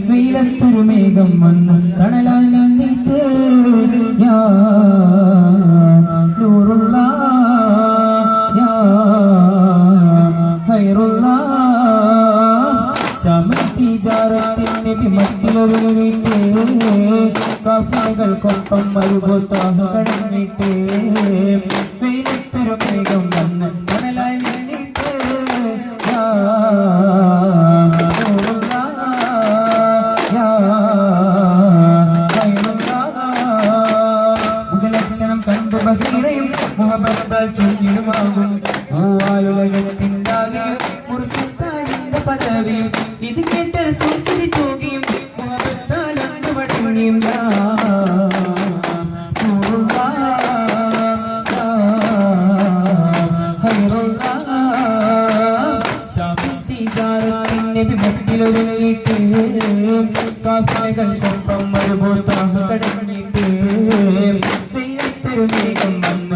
വെയിലത്തൊരു മേഘം വന്ന് തണലാൽ നിന്നിട്ട് സമീചാരത്തിന്റെ വിമത്തിലൊരുങ്ങിട്ട് കാഫികൾക്കൊപ്പം മരുഭൂത്താഹ കടങ്ങിട്ട് വെയിലത്തൊരു മേഘം വന്ന് തണലാൽ നിന്നിട്ട് മുഖലക്ഷണം കണ്ട് ബഹീറയും മുഹബത്താൽ ചൊല്ലിടുമാകും മൂവാലുലകത്തിൻ്റെ മുർസിത്താലിന്റെ പദവിയും ഇത് കേട്ട് സൂചിരി തൂകിയും മുഹബത്താൽ അണ്ടുപടങ്ങിയും ൊരുങ്ങിട്ട് കാഫികൾക്കൊപ്പം മരുഭൂത്താഹ കടങ്ങിട്ട് വെയിലത്തൊരു മേഘം വന്ന്